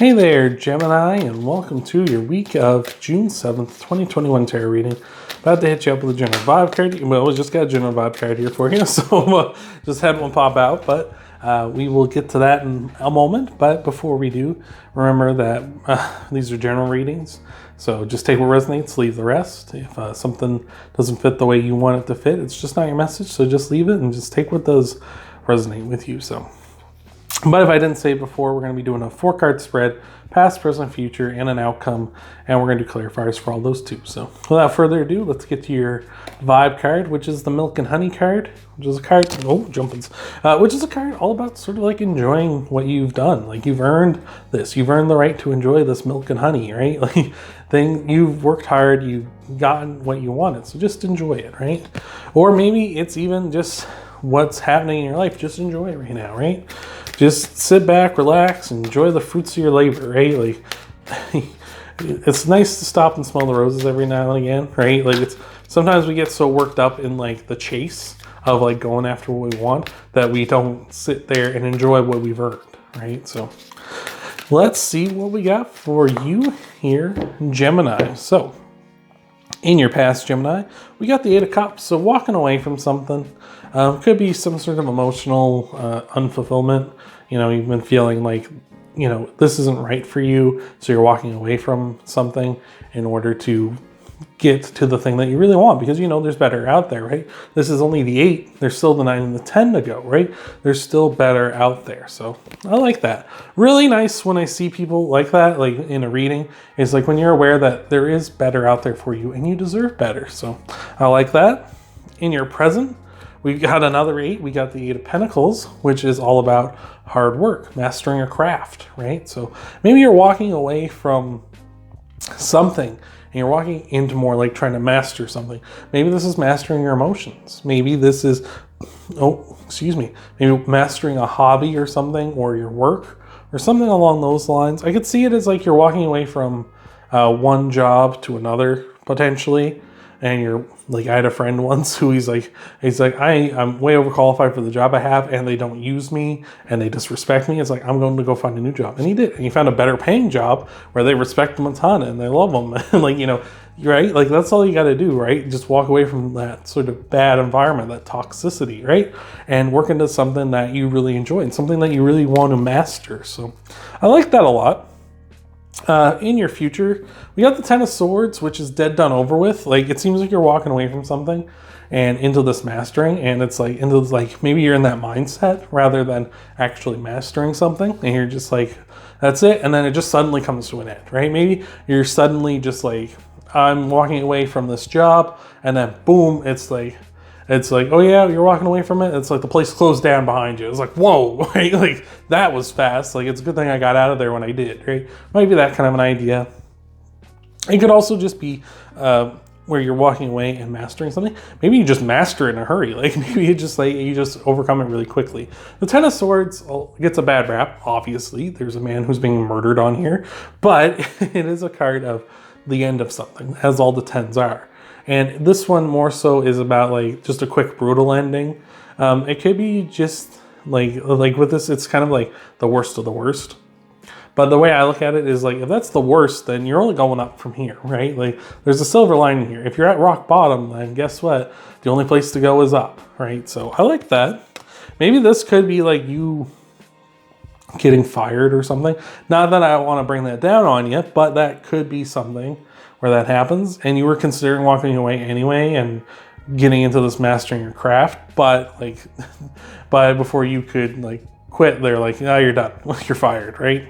Hey there, Gemini, and welcome to your week of June 7th, 2021 tarot reading. About to hit you up with a general vibe card. Well, we just got a general vibe card here for you, so just had one pop out, but we will get to that in a moment. But before we do, remember that these are general readings, so just take what resonates, leave the rest. If something doesn't fit the way you want it to fit, it's just not your message, so just leave it and just take what does resonate with you. But if I didn't say it before, we're going to be doing a 4-card spread, past, present, future, and an outcome, and we're going to do clarifiers for all those too. So without further ado, let's get to your vibe card, which is the Milk and Honey card, which is a card, which is a card all about sort of like enjoying what you've done. Like you've earned this, you've earned the right to enjoy this milk and honey, right? Like you've worked hard, you've gotten what you wanted, so just enjoy it, right? Or maybe it's even just what's happening in your life, just enjoy it right now, right? Just sit back, relax, and enjoy the fruits of your labor, right? Like, it's nice to stop and smell the roses every now and again, right? Like, sometimes we get so worked up in like the chase of like going after what we want that we don't sit there and enjoy what we've earned, right? So let's see what we got for you here, Gemini. So in your past, Gemini, we got the 8 of Cups. So walking away from something. Could be some sort of emotional unfulfillment. You know, you've been feeling like, you know, this isn't right for you. So you're walking away from something in order to get to the thing that you really want, because you know there's better out there, right? This is only the 8. There's still the 9 and the 10 to go, right? There's still better out there. So I like that. Really nice when I see people like that, like in a reading, is like when you're aware that there is better out there for you and you deserve better. So I like that. In your present, we got another 8. We got the 8 of Pentacles, which is all about hard work, mastering a craft, right? So maybe you're walking away from something and you're walking into more like trying to master something. Maybe this is mastering your emotions. Maybe this is, maybe mastering a hobby or something, or your work or something along those lines. I could see it as like you're walking away from one job to another potentially. And you're like, I had a friend once who he's like, I'm way overqualified for the job I have, and they don't use me and they disrespect me. It's like, I'm going to go find a new job. And he did. And he found a better paying job where they respect him a ton and they love him. And like, you know, right? Like that's all you got to do, right? Just walk away from that sort of bad environment, that toxicity, right? And work into something that you really enjoy and something that you really want to master. So I like that a lot. In your future, we got the 10 of Swords, which is dead, done, over with. Like it seems like you're walking away from something and into this mastering, and it's like into like maybe you're in that mindset rather than actually mastering something, and you're just like, that's it, and then it just suddenly comes to an end, right? Maybe you're suddenly just like, I'm walking away from this job, and then boom, it's like, oh yeah, you're walking away from it. It's like the place closed down behind you. It's like, whoa, right? Like that was fast. Like it's a good thing I got out of there when I did, right? Might be that kind of an idea. It could also just be where you're walking away and mastering something. Maybe you just master it in a hurry. Like maybe you just overcome it really quickly. The 10 of Swords gets a bad rap. Obviously, there's a man who's being murdered on here, but it is a card of the end of something, as all the 10s are. And this one more so is about like just a quick brutal ending. It could be just like with this, it's kind of like the worst of the worst. But the way I look at it is like, if that's the worst, then you're only going up from here, right? Like there's a silver lining here. If you're at rock bottom, then guess what? The only place to go is up, right? So I like that. Maybe this could be like you getting fired or something. Not that I want to bring that down on you, but that could be something where that happens, and you were considering walking away anyway and getting into this mastering your craft, but like, before you could like quit, they're like, no, you're done, you're fired, right?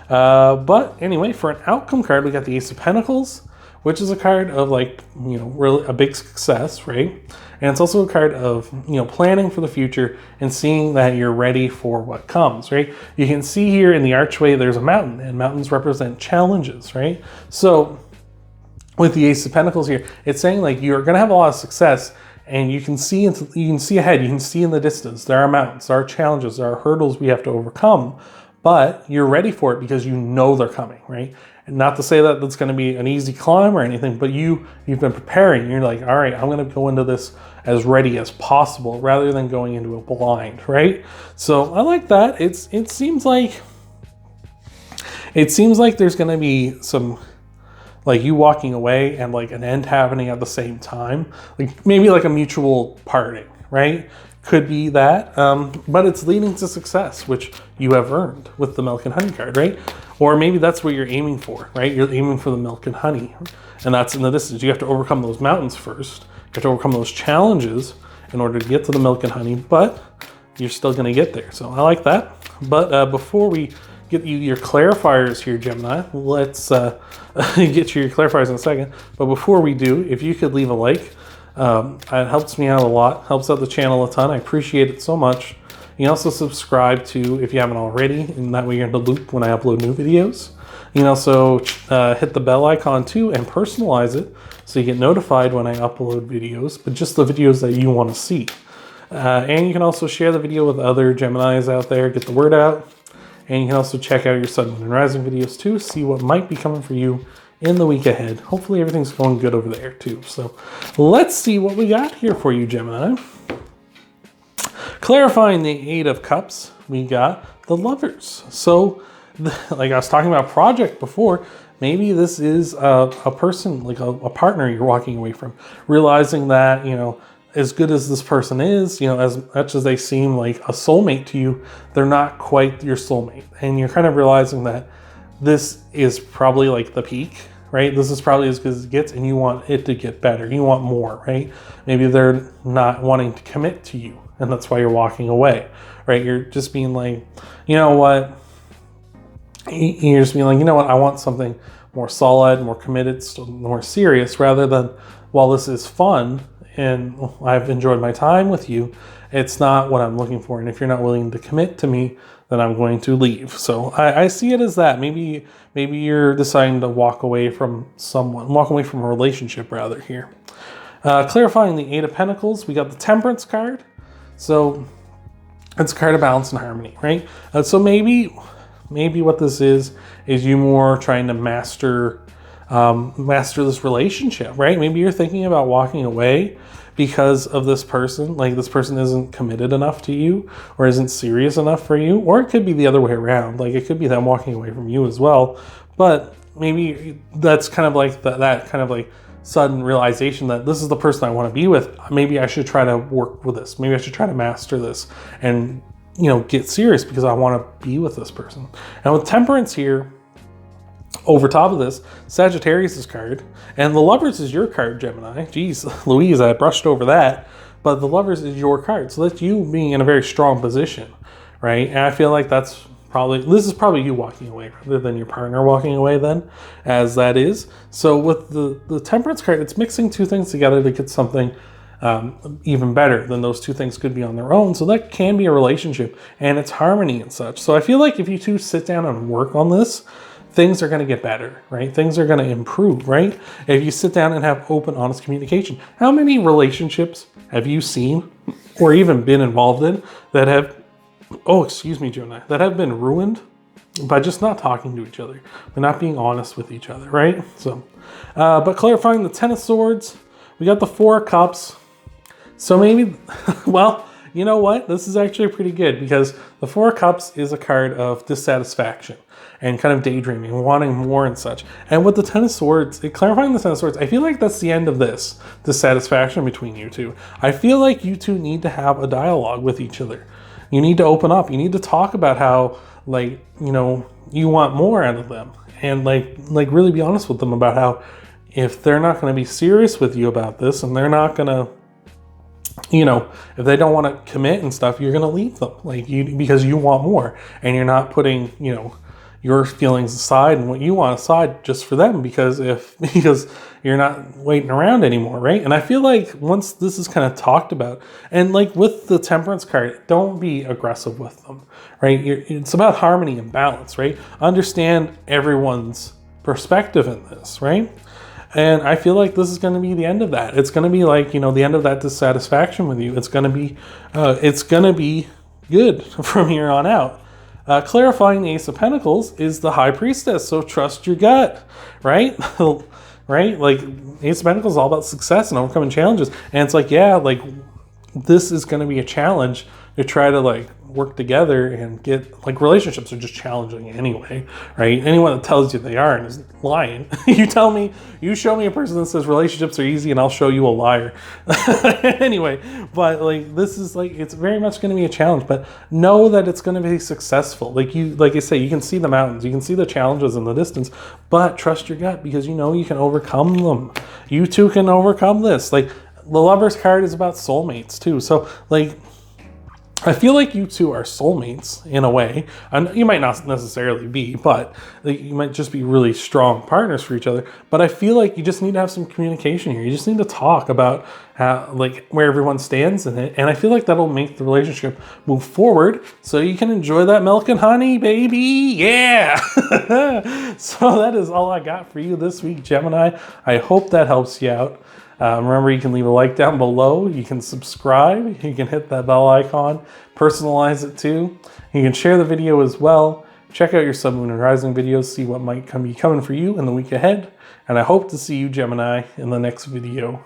But anyway, for an outcome card, we got the Ace of Pentacles, which is a card of like, you know, really a big success, right? And it's also a card of, you know, planning for the future and seeing that you're ready for what comes, right? You can see here in the archway, there's a mountain, and mountains represent challenges, right? So with the Ace of Pentacles here, it's saying like you're going to have a lot of success, and you can see ahead, you can see in the distance. There are mountains, there are challenges, there are hurdles we have to overcome, but you're ready for it because you know they're coming, right? And not to say that that's going to be an easy climb or anything, but you've been preparing. You're like, all right, I'm going to go into this as ready as possible rather than going into a blind, right? So I like that. It seems like It seems like there's going to be some, like you walking away and like an end happening at the same time, like maybe like a mutual parting, right? Could be that, but it's leading to success, which you have earned with the milk and honey card, right? Or maybe that's what you're aiming for, right? You're aiming for the milk and honey, and that's in the distance. You have to overcome those mountains first. You have to overcome those challenges in order to get to the milk and honey, but you're still going to get there. So I like that. But before we get you your clarifiers here, Gemini, let's get you your clarifiers in a second. But before we do, if you could leave a like, it helps me out a lot, helps out the channel a ton. I appreciate it so much. You can also subscribe to, if you haven't already, and that way you're in the loop when I upload new videos. You can also hit the bell icon too and personalize it so you get notified when I upload videos, but just the videos that you want to see. And you can also share the video with other Geminis out there, get the word out. And you can also check out your Sun, Moon, and Rising videos too, see what might be coming for you in the week ahead. Hopefully everything's going good over there too. So let's see what we got here for you, Gemini. Clarifying the Eight of Cups, we got the Lovers. So like I was talking about project before, maybe this is a person, like a partner you're walking away from, realizing that, you know, as good as this person is, you know, as much as they seem like a soulmate to you, they're not quite your soulmate. And you're kind of realizing that this is probably like the peak, right? This is probably as good as it gets, and you want it to get better. You want more, right? Maybe they're not wanting to commit to you, and that's why you're walking away, right? You're just being like, you know what? You're just being like, you know what? I want something more solid, more committed, more serious, rather than, while this is fun and I've enjoyed my time with you, it's not what I'm looking for. And if you're not willing to commit to me, then I'm going to leave. So I see it as that. Maybe you're deciding to walk away from someone, walk away from a relationship rather here. Clarifying the Eight of Pentacles, we got the Temperance card. So it's a card of balance and harmony, right? So maybe what this is you more trying to master this relationship, right? Maybe you're thinking about walking away because of this person, like this person isn't committed enough to you or isn't serious enough for you, or it could be the other way around. Like it could be them walking away from you as well, but maybe that's kind of like that kind of like sudden realization that this is the person I want to be with. Maybe I should try to work with this. Maybe I should try to master this and, you know, get serious because I want to be with this person. And with Temperance here, over top of this, Sagittarius' card, and the Lovers is your card, Gemini. Jeez, Louise, I brushed over that, but the Lovers is your card, so that's you being in a very strong position, right? And I feel like this is probably you walking away rather than your partner walking away then, as that is. So with the Temperance card, it's mixing two things together to get something even better than those two things could be on their own. So that can be a relationship, and it's harmony and such. So I feel like if you two sit down and work on this, things are going to get better, right? Things are going to improve, right? If you sit down and have open, honest communication. How many relationships have you seen or even been involved in that have, Gemini, that have been ruined by just not talking to each other, by not being honest with each other, right? So, but clarifying the Ten of Swords, we got the Four of Cups. So maybe, well, you know what? This is actually pretty good because the Four of Cups is a card of dissatisfaction and kind of daydreaming, wanting more and such. And with the Ten of Swords, clarifying the Ten of Swords, I feel like that's the end of this dissatisfaction between you two. I feel like you two need to have a dialogue with each other. You need to open up. You need to talk about how, like, you know, you want more out of them. And like really be honest with them about how if they're not going to be serious with you about this and they're not going to, you know, if they don't want to commit and stuff, you're going to leave them because you want more and you're not putting, you know, your feelings aside and what you want aside just for them because you're not waiting around anymore, right? And I feel like once this is kind of talked about, and like with the Temperance card, don't be aggressive with them, right? It's about harmony and balance, right? Understand everyone's perspective in this, right? And I feel like this is going to be the end of that. It's going to be like, you know, the end of that dissatisfaction with you. It's going to be good from here on out. Clarifying the Ace of Pentacles is the High Priestess, so trust your gut, right? Right? Like, Ace of Pentacles is all about success and overcoming challenges. And it's like, yeah, like, this is going to be a challenge to try to, like, work together and get, like, relationships are just challenging anyway, right? Anyone that tells you they aren't is lying. You show me a person that says relationships are easy and I'll show you a liar. Anyway, but like, this is like, it's very much going to be a challenge, but know that it's going to be successful. Like I say, you can see the mountains, you can see the challenges in the distance, but trust your gut, because you know you can overcome them. You too can overcome this. Like, the Lover's card is about soulmates too. So like, I feel like you two are soulmates in a way, and you might not necessarily be, but like, you might just be really strong partners for each other. But I feel like you just need to have some communication here. You just need to talk about how, like, where everyone stands in it, and I feel like that'll make the relationship move forward, so you can enjoy that milk and honey, baby. Yeah. So that is all I got for you this week, Gemini. I hope that helps you out. Remember, you can leave a like down below. You can subscribe. You can hit that bell icon. Personalize it too. You can share the video as well. Check out your Sun, Moon, and Rising videos. See what might be coming for you in the week ahead. And I hope to see you, Gemini, in the next video.